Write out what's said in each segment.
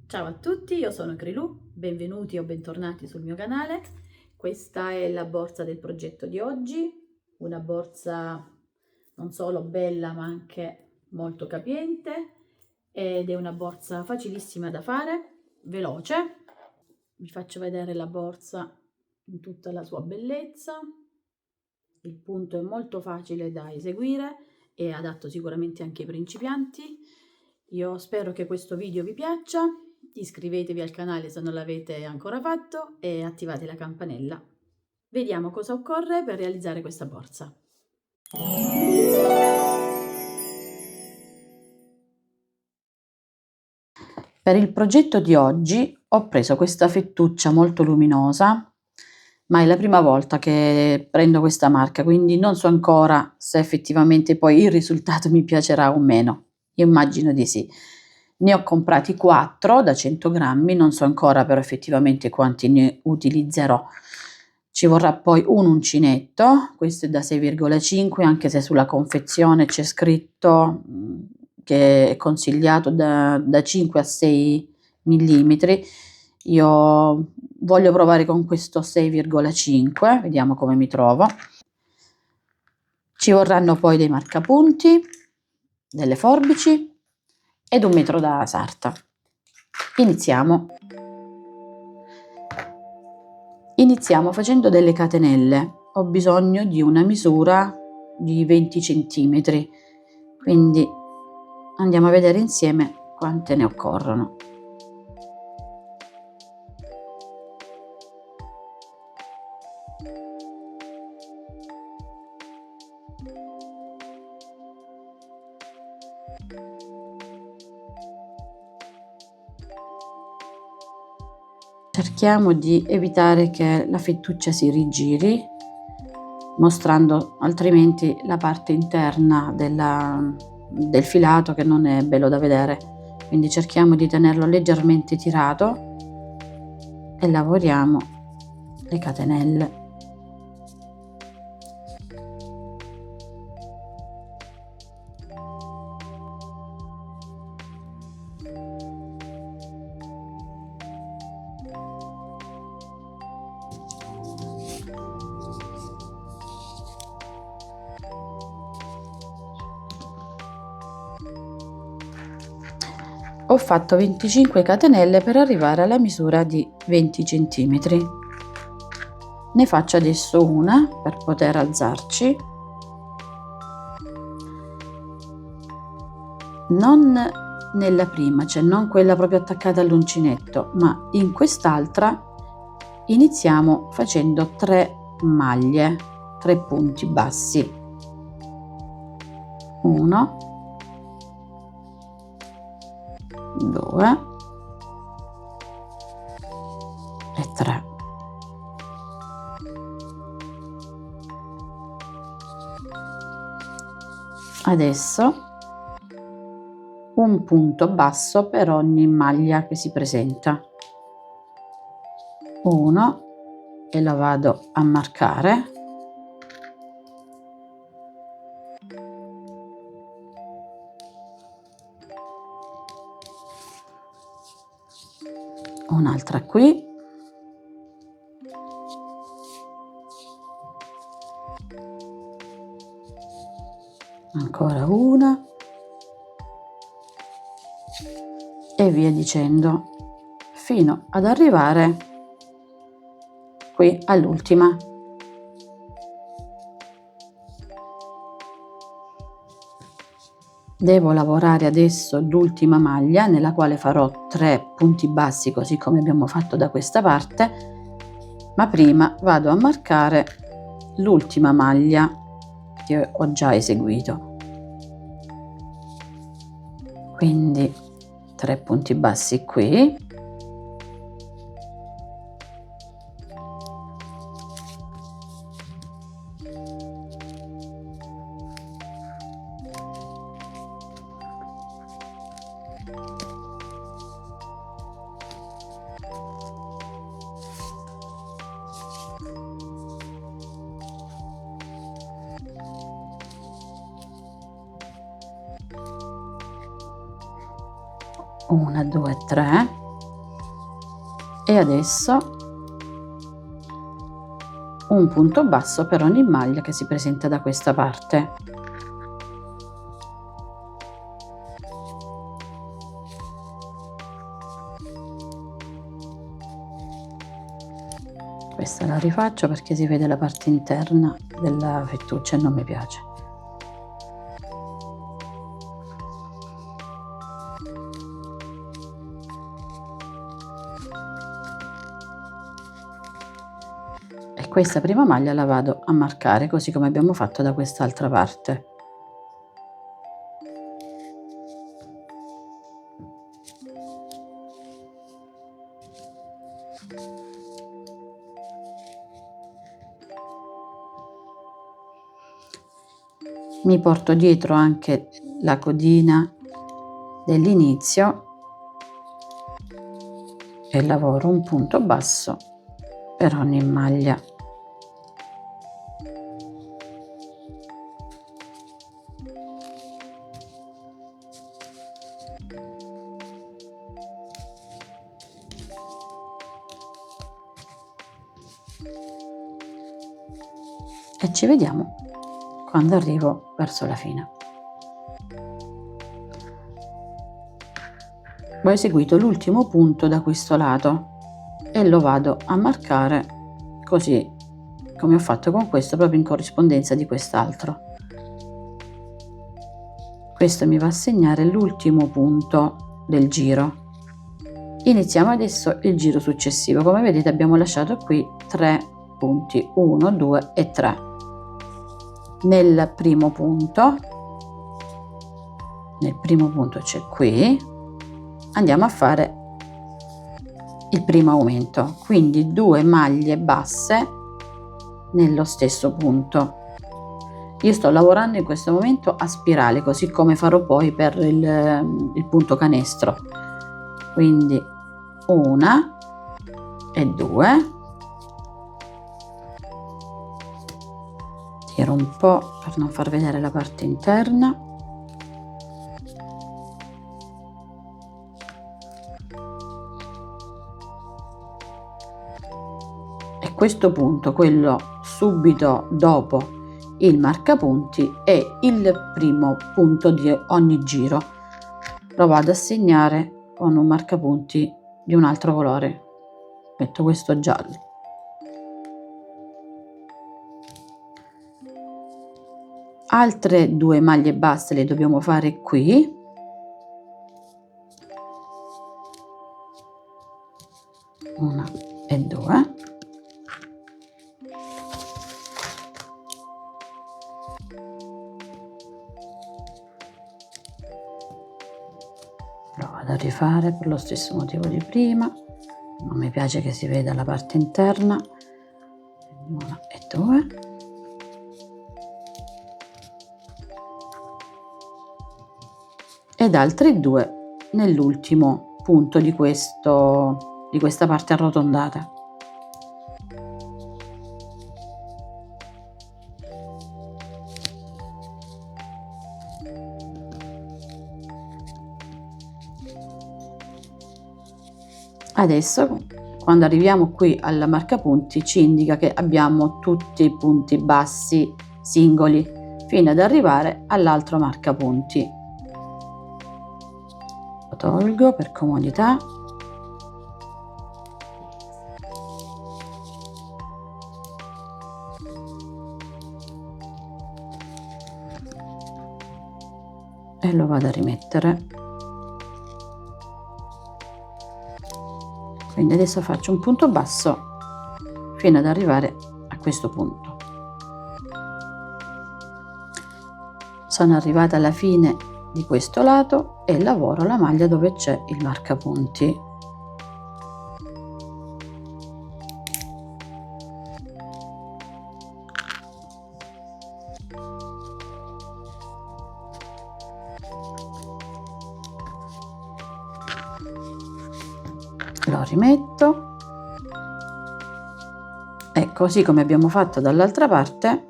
Ciao a tutti, io sono Crilù, benvenuti o bentornati sul mio canale. Questa è la borsa del progetto di oggi, una borsa non solo bella ma anche molto capiente ed è una borsa facilissima da fare, veloce. Vi faccio vedere la borsa in tutta la sua bellezza. Il punto è molto facile da eseguire e adatto sicuramente anche ai principianti. Io spero che questo video vi piaccia. Iscrivetevi al canale se non l'avete ancora fatto e attivate la campanella. Vediamo cosa occorre per realizzare questa borsa. Per il progetto di oggi ho preso questa fettuccia molto luminosa, ma è la prima volta che prendo questa marca, quindi non so ancora se effettivamente poi il risultato mi piacerà o meno. Io immagino di sì. Ne ho comprati 4 da 100 grammi, non so ancora però effettivamente quanti ne utilizzerò. Ci vorrà poi un uncinetto, questo è da 6,5, anche se sulla confezione c'è scritto che è consigliato da 5 a 6 millimetri. Io voglio provare con questo 6,5, vediamo come mi trovo. Ci vorranno poi dei marcapunti, delle forbici ed un metro da sarta. Iniziamo facendo delle catenelle. Ho bisogno di una misura di 20 centimetri, quindi andiamo a vedere insieme quante ne occorrono. Cerchiamo di evitare che la fettuccia si rigiri, mostrando altrimenti la parte interna del filato che non è bello da vedere. Quindi cerchiamo di tenerlo leggermente tirato e lavoriamo le catenelle. Ho fatto 25 catenelle per arrivare alla misura di 20 centimetri. Ne faccio adesso una per poter alzarci. Non nella prima, cioè non quella proprio attaccata all'uncinetto, ma in quest'altra iniziamo facendo 3 maglie, 3 punti bassi. 1, 2 e 3. Adesso un punto basso per ogni maglia che si presenta. 1 e lo vado a marcare. Un'altra qui. Ancora una. E via dicendo, fino ad arrivare qui all'ultima. Devo lavorare adesso l'ultima maglia nella quale farò 3 punti bassi così come abbiamo fatto da questa parte, ma prima vado a marcare l'ultima maglia che ho già eseguito. Quindi 3 punti bassi qui. Una, due, tre. e adesso un punto basso per ogni maglia che si presenta da questa parte. Questa la rifaccio perché si vede la parte interna della fettuccia e non mi piace. E questa prima maglia la vado a marcare così come abbiamo fatto da quest'altra parte. Mi porto dietro anche la codina dell'inizio e lavoro un punto basso per ogni maglia. E ci vediamo quando arrivo verso la fine. Ho eseguito l'ultimo punto da questo lato e lo vado a marcare così come ho fatto con questo, proprio in corrispondenza di quest'altro. Questo mi va a segnare l'ultimo punto del giro. Iniziamo adesso il giro successivo. Come vedete abbiamo lasciato qui 3 punti, 1, 2 e 3. Nel primo punto c'è qui, andiamo a fare il primo aumento, quindi 2 maglie basse nello stesso punto. Io sto lavorando in questo momento a spirale, così come farò poi per il punto canestro, quindi 1 e 2. Tiro un po' per non far vedere la parte interna. E questo punto, quello subito dopo il marcapunti, è il primo punto di ogni giro. Lo vado a segnare con un marcapunti di un altro colore. Metto questo giallo. Altre 2 maglie basse le dobbiamo fare qui. Una e 2. Lo vado a rifare per lo stesso motivo di prima. Non mi piace che si veda la parte interna. 1 e 2. Ed altri 2 nell'ultimo punto di questa parte arrotondata. Adesso, quando arriviamo qui alla marcapunti, ci indica che abbiamo tutti i punti bassi singoli fino ad arrivare all'altro marcapunti. Lo tolgo per comodità. E lo vado a rimettere. Quindi adesso faccio un punto basso fino ad arrivare a questo punto. Sono arrivata alla fine di questo lato e lavoro la maglia dove c'è il marcapunti. Lo rimetto e così come abbiamo fatto dall'altra parte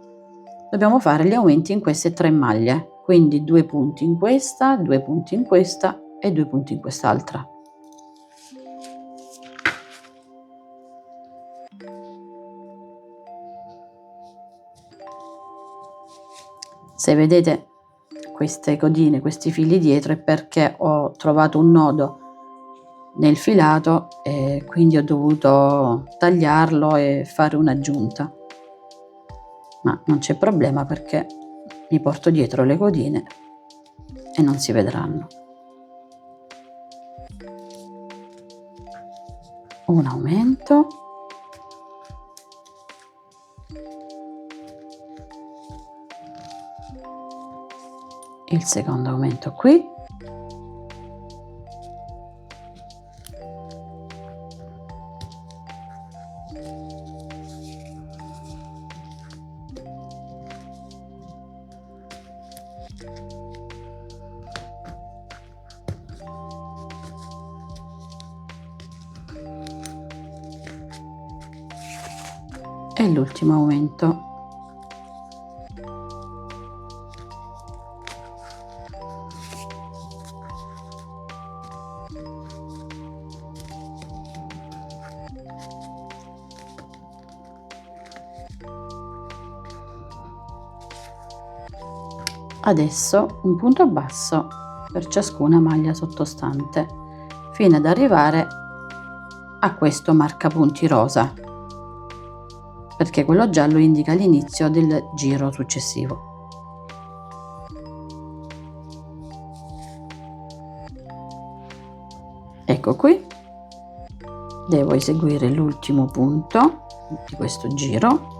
dobbiamo fare gli aumenti in queste 3 maglie, quindi 2 punti in questa, 2 punti in questa e 2 punti in quest'altra. Se vedete queste codine, questi fili dietro, è perché ho trovato un nodo nel filato e quindi ho dovuto tagliarlo e fare un'aggiunta, ma non c'è problema perché mi porto dietro le codine e non si vedranno. Un aumento, il secondo aumento qui, e l'ultimo aumento. Adesso un punto basso per ciascuna maglia sottostante fino ad arrivare a questo marcapunti rosa, perché quello giallo indica l'inizio del giro successivo. Ecco qui, devo eseguire l'ultimo punto di questo giro,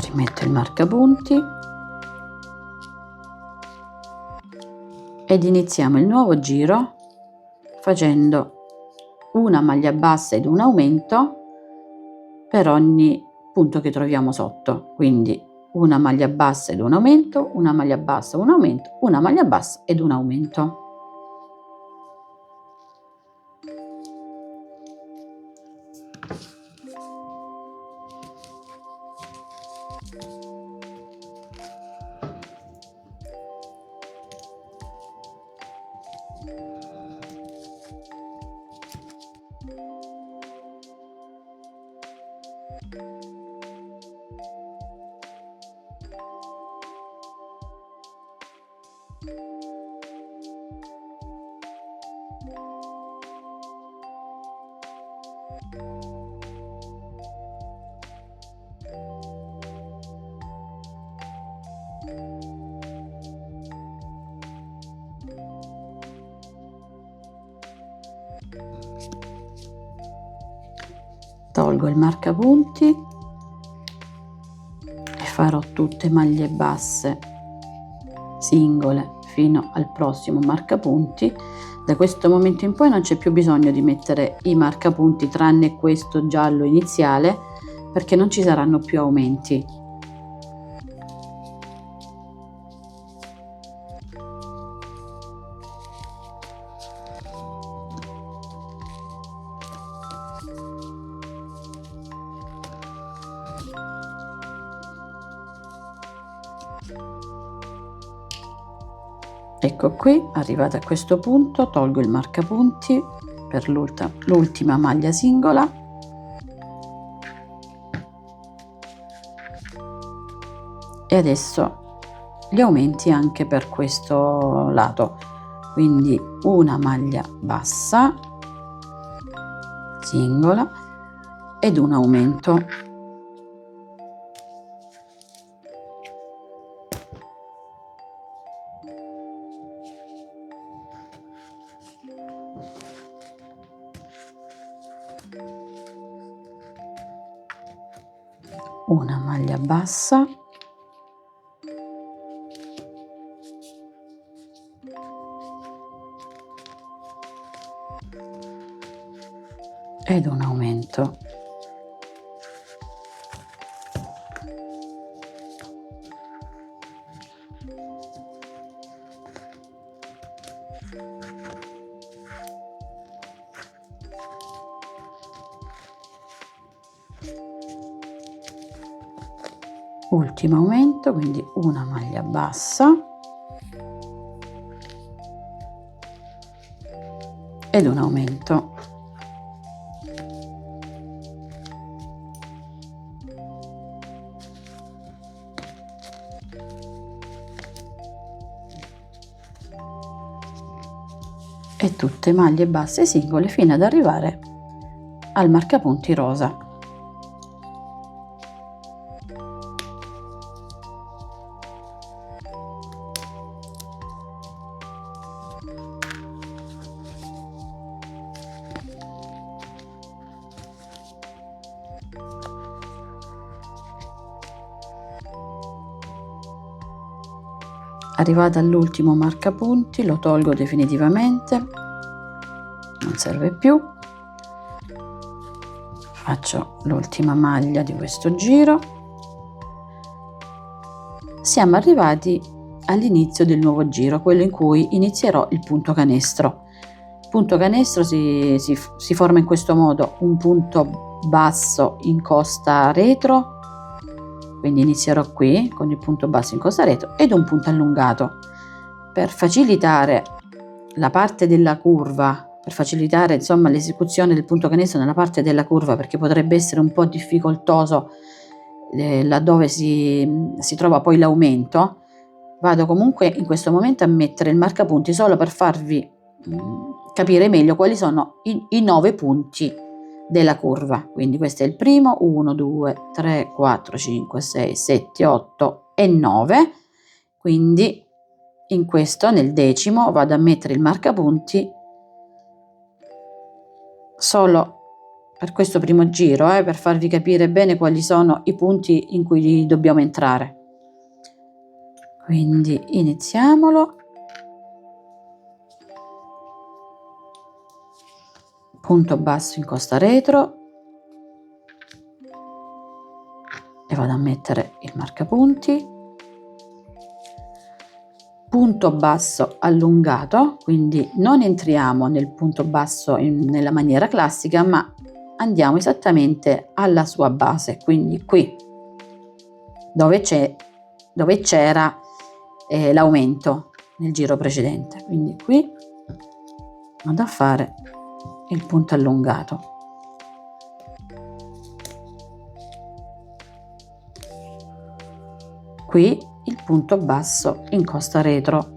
rimetto il marcapunti ed iniziamo il nuovo giro facendo una maglia bassa ed un aumento per ogni punto che troviamo sotto, quindi una maglia bassa ed un aumento, una maglia bassa, un aumento, una maglia bassa ed un aumento. Tolgo il marcapunti e farò tutte maglie basse singole fino al prossimo marcapunti. Da questo momento in poi non c'è più bisogno di mettere i marcapunti tranne questo giallo iniziale, perché non ci saranno più aumenti. Ecco qui, arrivata a questo punto, tolgo il marcapunti per l'ultima maglia singola e adesso gli aumenti anche per questo lato, quindi una maglia bassa singola ed un aumento. Una maglia bassa ed un aumento. Ultimo aumento, quindi una maglia bassa ed un aumento. e tutte maglie basse singole fino ad arrivare al marcapunti rosa. Arrivata all'ultimo marcapunti lo tolgo definitivamente, non serve più. Faccio l'ultima maglia di questo giro. Siamo arrivati all'inizio del nuovo giro, quello in cui inizierò il punto canestro. Il punto canestro si forma in questo modo: un punto basso in costa retro, quindi inizierò qui con il punto basso in costa retro, ed un punto allungato. Per facilitare la parte della curva, per facilitare insomma l'esecuzione del punto canestro nella parte della curva, perché potrebbe essere un po' difficoltoso laddove si trova poi l'aumento, vado comunque in questo momento a mettere il marcapunti solo per farvi capire meglio quali sono i 9 punti della curva. Quindi questo è il primo: 1, 2, 3, 4, 5, 6, 7, 8 e 9. Quindi in questo, nel decimo, vado a mettere il marcapunti solo per questo primo giro, per farvi capire bene quali sono i punti in cui dobbiamo entrare. Quindi iniziamolo. Punto basso in costa retro e vado a mettere il marcapunti. Punto basso allungato, quindi non entriamo nel punto basso nella maniera classica, ma andiamo esattamente alla sua base, quindi qui dove c'era l'aumento nel giro precedente. Quindi qui vado a fare il punto allungato. Qui il punto basso in costa retro.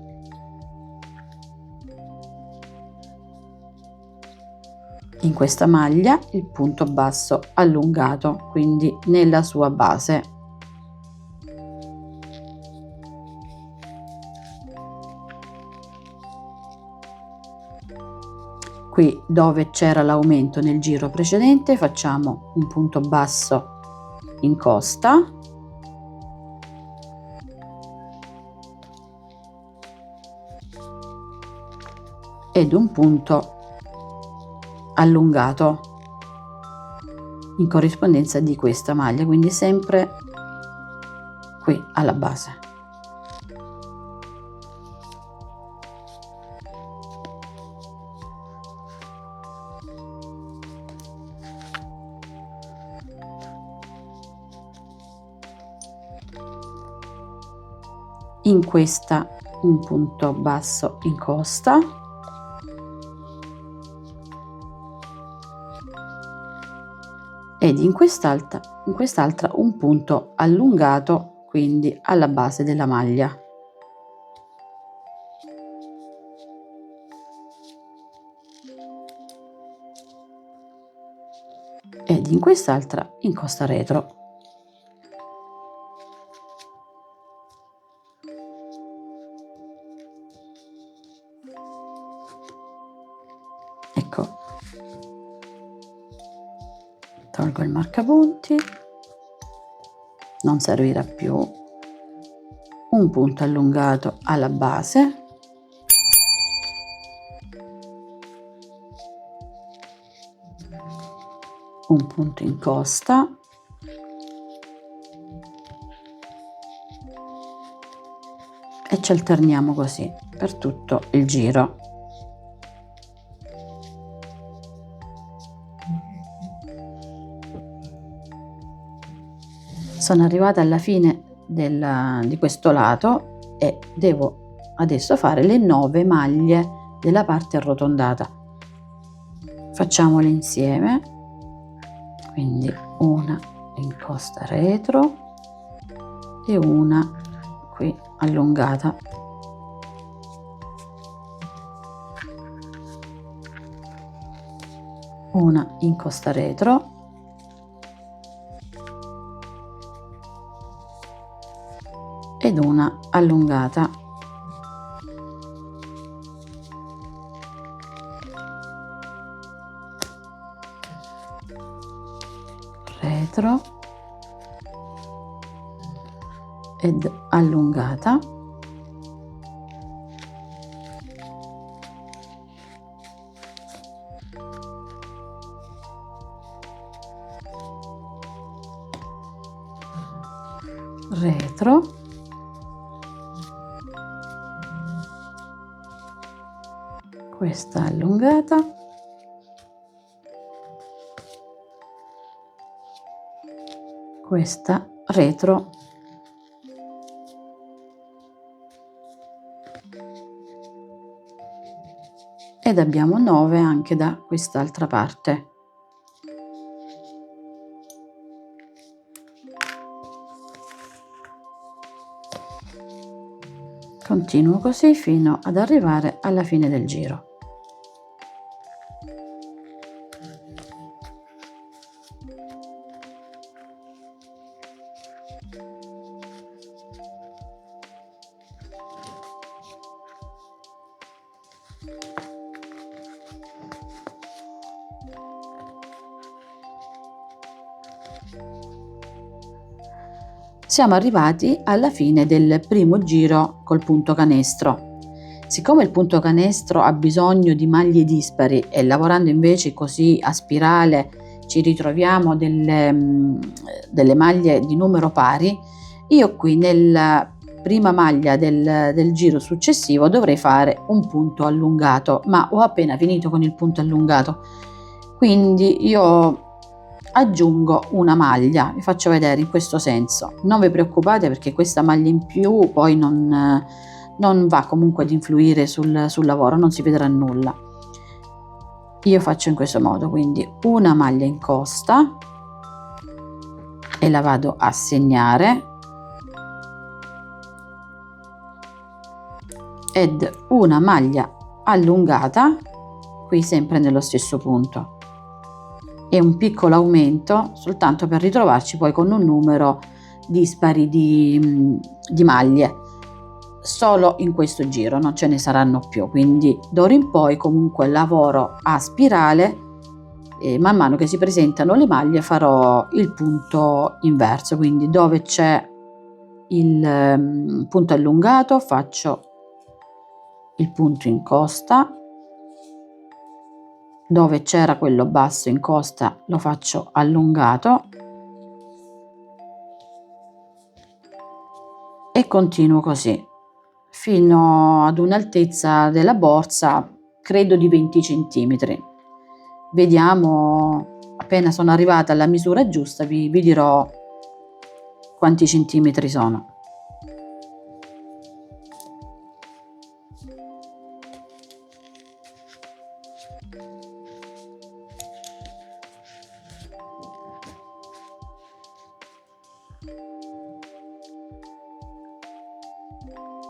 In questa maglia il punto basso allungato, quindi nella sua base. Qui dove c'era l'aumento nel giro precedente facciamo un punto basso in costa ed un punto allungato in corrispondenza di questa maglia, quindi sempre qui alla base. In questa un punto basso in costa ed in quest'altra un punto allungato, quindi alla base della maglia. Ed in quest'altra in costa retro. Ecco, tolgo il marcapunti, non servirà più, un punto allungato alla base, un punto in costa e ci alterniamo così per tutto il giro. Sono arrivata alla fine di questo lato e devo adesso fare le 9 maglie della parte arrotondata. Facciamole insieme, quindi una in costa retro e una qui allungata. una incosta retro ed una allungata. Retro ed allungata. Retro questa allungata, questa retro ed abbiamo 9 anche da quest'altra parte. Continuo così fino ad arrivare alla fine del giro. Siamo arrivati alla fine del primo giro col punto canestro. Siccome il punto canestro ha bisogno di maglie dispari e lavorando invece così a spirale ci ritroviamo delle maglie di numero pari, io qui nella prima maglia del giro successivo dovrei fare un punto allungato, ma ho appena finito con il punto allungato, quindi io aggiungo una maglia, vi faccio vedere in questo senso. Non vi preoccupate perché questa maglia in più poi non va comunque ad influire sul lavoro, non si vedrà nulla. Io faccio in questo modo, quindi una maglia in costa e la vado a segnare ed una maglia allungata qui sempre nello stesso punto e un piccolo aumento soltanto per ritrovarci poi con un numero dispari di maglie solo in questo giro, non ce ne saranno più, quindi d'ora in poi comunque lavoro a spirale e man mano che si presentano le maglie farò il punto inverso, quindi dove c'è il punto allungato faccio il punto in costa, dove c'era quello basso in costa lo faccio allungato e continuo così fino ad un'altezza della borsa credo di 20 centimetri. Vediamo, appena sono arrivata alla misura giusta vi dirò quanti centimetri sono.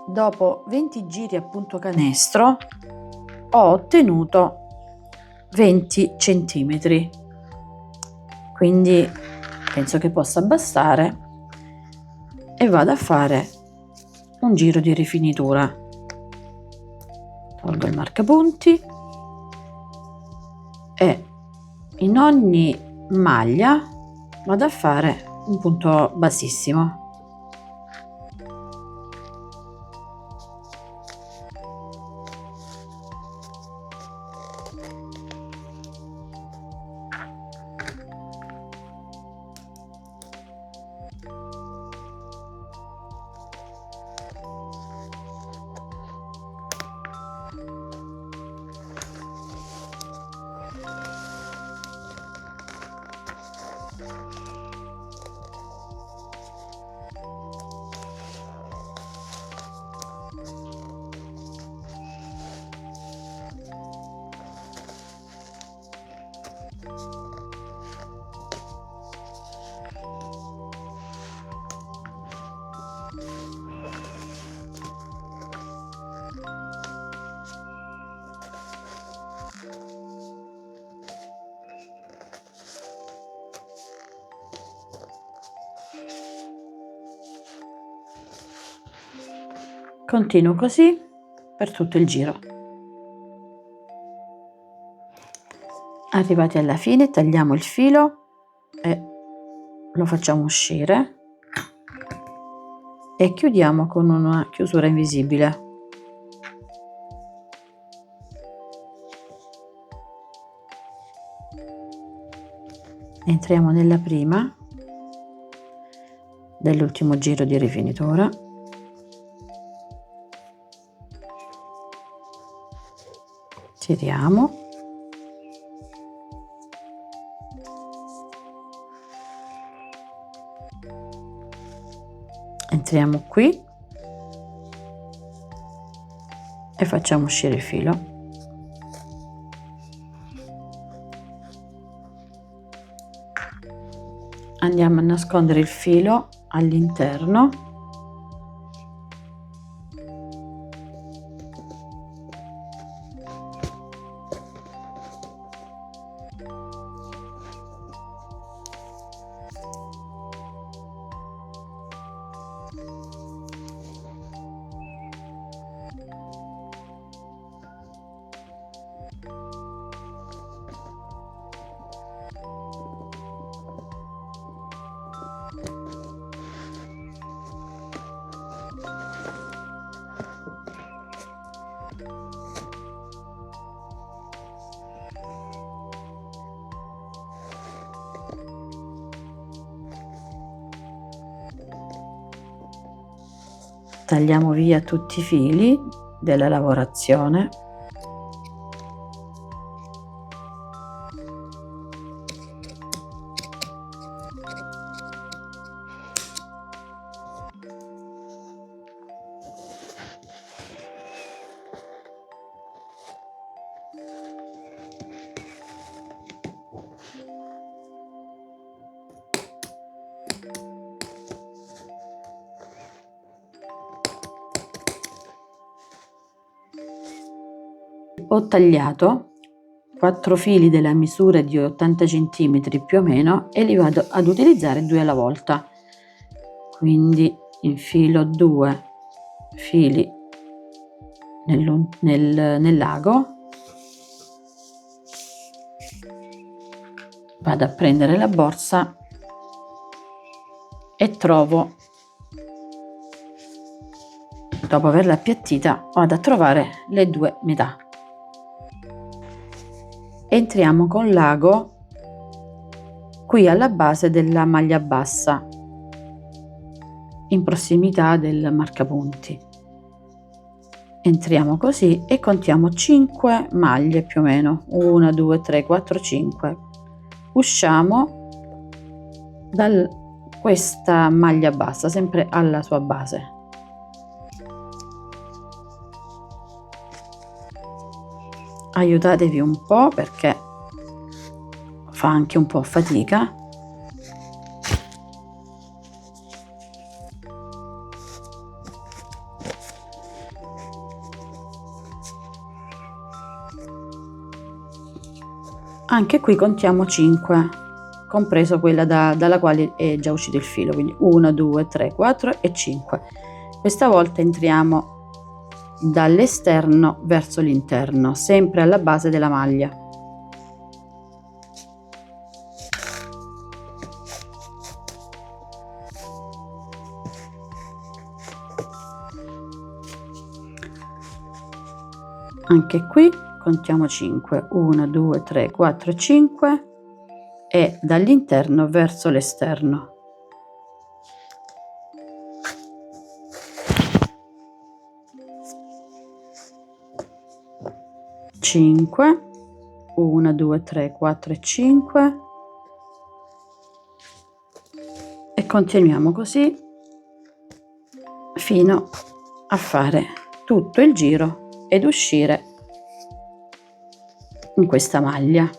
Dopo 20 giri a punto canestro ho ottenuto 20 centimetri, quindi penso che possa bastare e vado a fare un giro di rifinitura. Tolgo il marcapunti e in ogni maglia vado a fare un punto bassissimo. Continuo così per tutto il giro. Arrivati alla fine tagliamo il filo e lo facciamo uscire e chiudiamo con una chiusura invisibile. Entriamo nella prima dell'ultimo giro di rifinitura, tiriamo, entriamo qui e facciamo uscire il filo. Andiamo a nascondere il filo all'interno tagliamo via tutti i fili della lavorazione . Ho tagliato 4 fili della misura di 80 cm più o meno e li vado ad utilizzare 2 alla volta, quindi infilo 2 fili nell'ago, vado a prendere la borsa e trovo, dopo averla appiattita, vado a trovare le 2 metà. Entriamo con l'ago qui alla base della maglia bassa, in prossimità del marcapunti. Entriamo così e contiamo 5 maglie più o meno, 1 2 3 4 5. Usciamo da questa maglia bassa sempre alla sua base. Aiutatevi un po' perché fa anche un po' fatica. Anche qui contiamo 5, compreso quella dalla quale è già uscito il filo, quindi 1 2 3 4 e 5. Questa volta entriamo dall'esterno verso l'interno, sempre alla base della maglia. Anche qui contiamo 5, 1 2 3 4 5 e dall'interno verso l'esterno. 5, 1 2 3 4 e 5 e continuiamo così fino a fare tutto il giro ed uscire in questa maglia.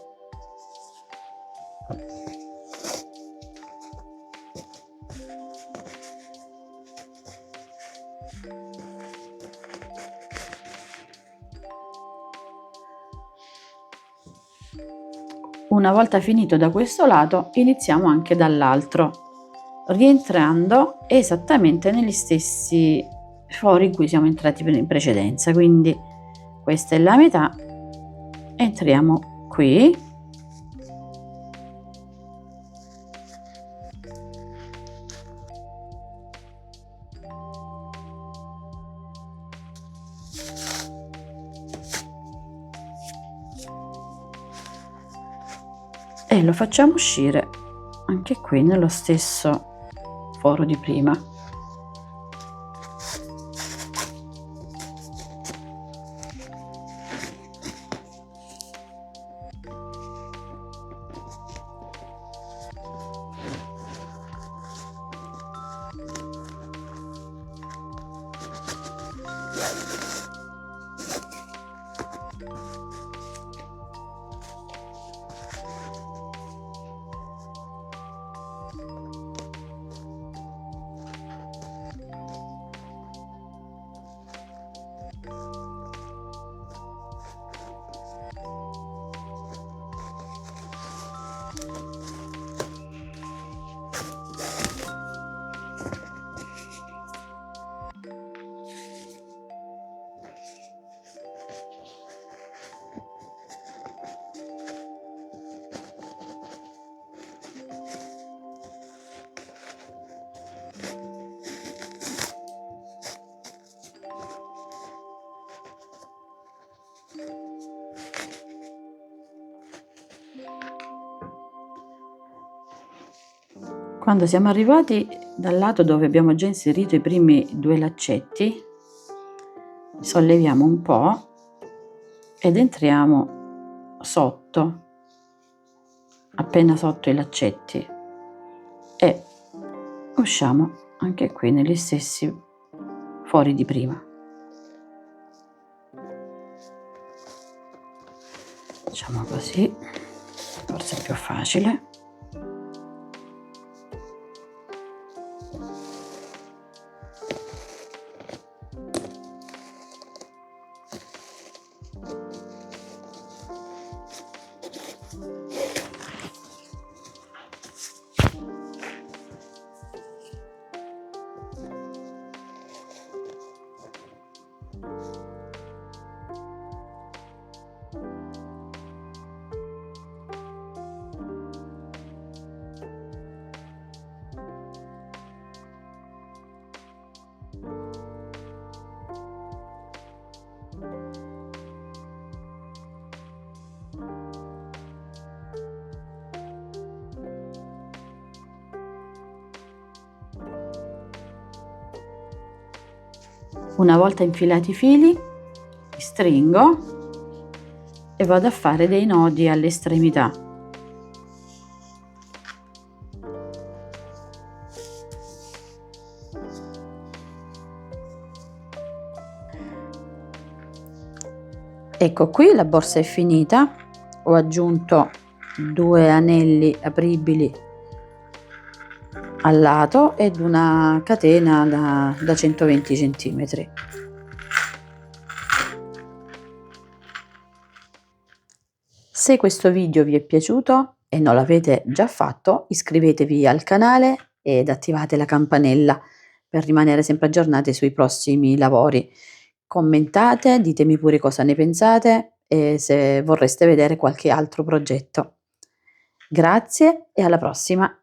Una volta finito da questo lato, iniziamo anche dall'altro, rientrando esattamente negli stessi fori in cui siamo entrati in precedenza, quindi questa è la metà, entriamo qui e lo facciamo uscire anche qui nello stesso foro di prima. Quando siamo arrivati dal lato dove abbiamo già inserito i primi 2 laccetti, solleviamo un po' ed entriamo sotto, appena sotto i laccetti, e usciamo anche qui negli stessi fori di prima. Facciamo così, forse è più facile. Una volta infilati i fili, li stringo e vado a fare dei nodi alle estremità. Ecco qui la borsa è finita, ho aggiunto 2 anelli apribili al lato ed una catena da 120 cm. Se questo video vi è piaciuto e non l'avete già fatto, iscrivetevi al canale ed attivate la campanella per rimanere sempre aggiornati sui prossimi lavori. Commentate, ditemi pure cosa ne pensate e se vorreste vedere qualche altro progetto. Grazie e alla prossima!